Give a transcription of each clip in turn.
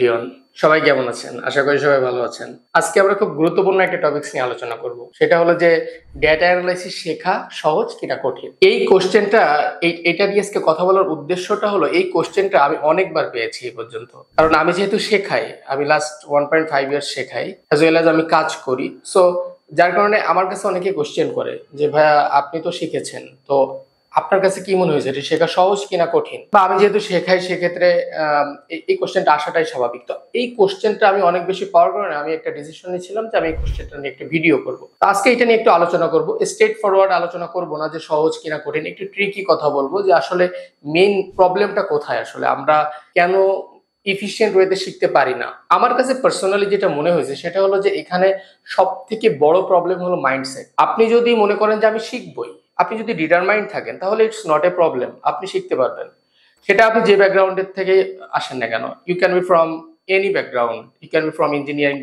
রিয়ন, সবাই কেমন আছেন? আশা করি সবাই ভালো আছেন। আজকে আমরা খুব গুরুত্বপূর্ণ একটা টপিকস নিয়ে আলোচনা করব। সেটা হলো যে ডেটা অ্যানালাইসিস শেখা সহজ কিনা কঠিন। এই কোশ্চেনটা এটা নিয়ে আজকে কথা বলার উদ্দেশ্যটা হলো এই কোশ্চেনটা আমি অনেকবার পেয়েছি এই পর্যন্ত। কারণ আমি যেহেতু শেখাই, আমি লাস্ট 1.5 ইয়ার্স শেখাই, অ্যাজ ওয়েল অ্যাজ আমি কাজ করি। সো যার কারণে আমার কাছে অনেকে কোশ্চেন করে যে ভাইয়া আপনি তো শিখেছেন, তো আপনার কাছে কি মনে হয়েছে এটা শেখা সহজ কিনা কঠিন? বা আমি যেহেতু শেখাই সেক্ষেত্রে এই কোশ্চেনটা আসাটাই স্বাভাবিক। তো এই কোশ্চেনটা আমি অনেক বেশি পাওয়ার কারণে আমি একটা ডিসিশন নিয়েছিলাম যে আমি এই কোশ্চেনটা নিয়ে একটা ভিডিও করব। তো আজকে এটা নিয়ে একটু আলোচনা করব, স্ট্রেট ফরওয়ার্ড আলোচনা করব না যে সহজ কিনা কঠিন, একটু ট্রিকি কথা বলবো যে আসলে মেইন প্রবলেমটা কোথায়, আসলে আমরা কেন ইফিশিয়েন্ট ওয়েতে শিখতে পারি না। আমার কাছে পার্সোনালি যেটা মনে হয়েছে সেটা হলো যে এখানে সব থেকে বড় প্রবলেম হলো মাইন্ডসেট। আপনি যদি মনে করেন যে আমি শিখবই, আপনি যদি ডিটারমাইন্ড থাকেন তাহলে ইটস নট এ প্রবলেম, আপনি শিখতে পারবেন। সেটা আপনি যে ব্যাকগ্রাউন্ডের থেকে আসেন না কেন, you can be from any background, you can be from engineering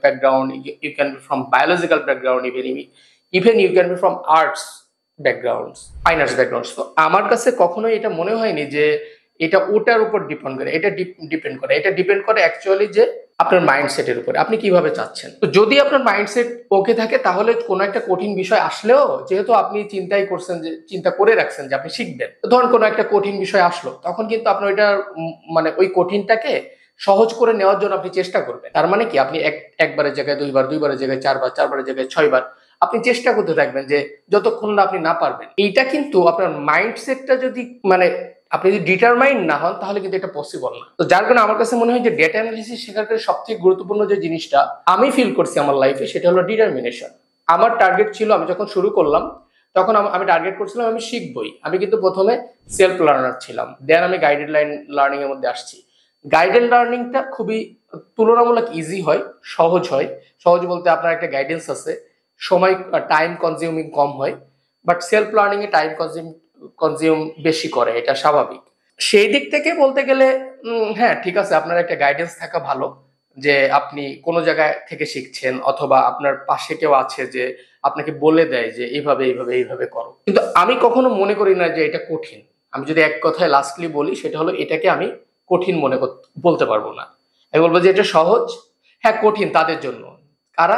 background, you can be from biological background, even you can be from arts backgrounds, fine arts backgrounds. তো আমার কাছে কখনোই এটা মনে হয়নি যে এটা ওটার উপর ডিপেন্ড করে, এটা ডিপেন্ড করে অ্যাকচুয়ালি যে আপনার মাইন্ডসেটের উপরে আপনি কিভাবে চাচ্ছেন। তো যদি আপনার মাইন্ডসেট ওকে থাকে তাহলে কোনো একটা কঠিন বিষয় আসলেও, যেহেতু আপনি চিন্তাই করছেন, যে চিন্তা করে রাখছেন যে আপনি শিখবেন, তো ধরুন কোনো একটা কঠিন বিষয় আসলো, তখন কিন্তু আপনার ওইটা মানে ওই কঠিনটাকে সহজ করে নেওয়ার জন্য আপনি চেষ্টা করবেন। তার মানে কি, আপনি একবারের জায়গায় দুইবার, দুইবারের জায়গায় চারবার, চারবারের জায়গায় ছয়বার আপনি চেষ্টা করতে থাকবেন যে যতক্ষণ না আপনি না পারবেন। এইটা কিন্তু আপনার মাইন্ডসেটটা যদি মানে আপনি যদি ডিটারমাইন্ড না হন তাহলে কিন্তু এটা পসিবল না। তো যার কারণে আমার কাছে মনে হয় যে ডেটা অ্যানালিসিস শেখার সবথেকে গুরুত্বপূর্ণ যে জিনিসটা আমি ফিল করছি আমার লাইফে সেটা হলো ডিটারমিনেশন। আমার টার্গেট ছিল, আমি যখন শুরু করলাম তখন আমি টার্গেট করছিলাম আমি শিখবই। আমি কিন্তু প্রথমে সেলফ লার্নার ছিলাম, দেন আমি গাইডেড লার্নিং এর মধ্যে আসছি। গাইডেড লার্নিংটা খুবই তুলনামূলক ইজি হয়, সহজ হয়। সহজ বলতে আপনার একটা গাইডেন্স আছে, সময় টাইম কনজিউমিং কম হয়। But self learning A time consume বেশি করে, এটা স্বাভাবিক। সেই দিক থেকে বলতে গেলে হ্যাঁ ঠিক আছে, আপনার একটা গাইডেন্স থাকা ভালো, যে আপনি কোনো জায়গায় থেকে শিখছেন অথবা আপনার পাশে কেউ আছে যে আপনাকে বলে দেয় যে এইভাবে এইভাবে এইভাবে করো। কিন্তু আমি কখনো মনে করি না যে এটা কঠিন। আমি যদি এক কথায় লাস্টলি বলি সেটা হলো এটাকে আমি কঠিন বলতে পারবো না। আমি বলবো যে এটা সহজ। হ্যাঁ কঠিন তাদের জন্য, কারা,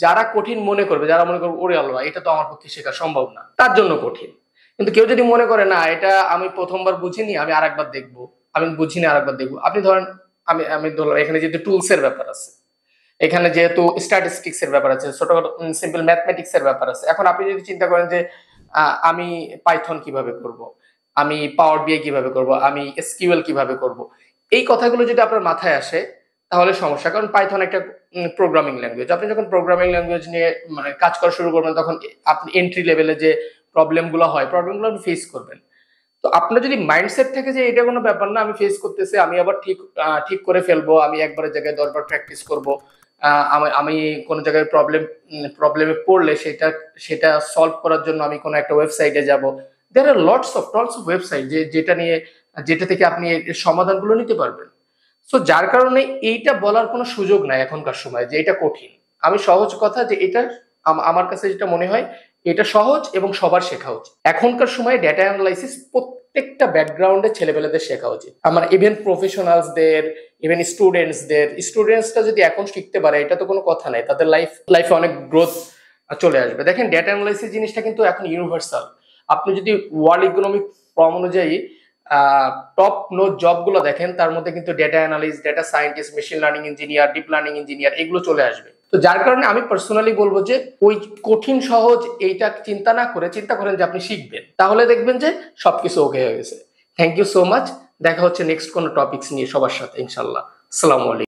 যারা কঠিন মনে করবে, যারা মনে করবে ওরে আল্লাহ এটা তো আমার পক্ষে শেখা সম্ভব না, তার জন্য কঠিন। কিন্তু কেউ যদি মনে করে না এটা আমি প্রথমবার বুঝিনি, আমি আরেকবার দেখবো, আমি বুঝিনি আরেকবার দেখবো। আপনি ধরেন আমি আমি ধরলাম এখানে যেহেতু টুলস এর ব্যাপার আছে, এখানে যেহেতু স্ট্যাটিস্টিক্স এর ব্যাপার আছে, ছোটখাটো সিম্পল ম্যাথমেটিক্স এর ব্যাপার আছে। এখন আপনি যদি চিন্তা করেন যে আমি পাইথন কিভাবে করব, আমি পাওয়ার বিআই কিভাবে করব, আমি এসকিউএল কিভাবে করব, এই কথাগুলো যদি আপনার মাথায় আসে তাহলে সমস্যা। কারণ পাইথন একটা প্রোগ্রামিং ল্যাঙ্গুয়েজ। আপনি যখন প্রোগ্রামিং ল্যাঙ্গুয়েজ নিয়ে মানে কাজ করা শুরু করবেন তখন আপনি এন্ট্রি লেভেলে যে প্রবলেমগুলো হয়, প্রবলেমগুলো আপনি ফেস করবেন। তো আপনার যদি মাইন্ডসেট থাকে যে এটা কোনো ব্যাপার না, আমি ফেস করতেছি, আমি আবার ঠিক করে ফেলবো, আমি একবারের জায়গায় 10 বার প্র্যাকটিস করব, আমি কোনো জায়গায় প্রবলেমে পড়লে সেটা সেটা সলভ করার জন্য আমি কোনো একটা ওয়েবসাইটে যাব। দেয়ার আর টলস অফ ওয়েবসাইট যেটা থেকে আপনি এর সমাধানগুলো নিতে পারবেন। সো যার কারণে এইটা বলার কোনো সুযোগ নাই এখনকার সময় যে এটা কঠিন। আমি সহজ কথা যে এটা আমার কাছে যেটা মনে হয় এটা সহজ এবং সবার শেখা উচিত। এখনকার সময়ে ডেটা অ্যানালাইসিস প্রত্যেকটা ব্যাকগ্রাউন্ডে ছেলেপেলেদের শেখা উচিত। আমার ইভেন প্রফেশনালসদের, ইভেন স্টুডেন্টসরা যদি এখন শিখতে পারে এটা তো কোনো কথা নাই, তাদের লাইফে অনেক গ্রোথ চলে আসবে। দেখেন ডেটা অ্যানালাইসিস জিনিসটা কিন্তু এখন ইউনিভার্সাল। আপনি যদি ওয়ার্ল্ড ইকোনমিক ফর্ম অনুযায়ী টপ জবগুলো দেখেন, তার মধ্যে কিন্তু data analyst, data scientist, machine learning engineer, deep learning engineer এগুলো চলে আসবে। তো যার কারণে আমি পার্সোনালি বলবো যে ওই কঠিন সহজ এইটা চিন্তা না করে চিন্তা করেন যে আপনি শিখবেন, তাহলে দেখবেন যে সবকিছু ওকে হয়ে গেছে। Thank you so much. দেখা হচ্ছে নেক্সট কোনো টপিকস নিয়ে সবার সাথে ইনশাল্লাহ। আসসালামু আলাইকুম।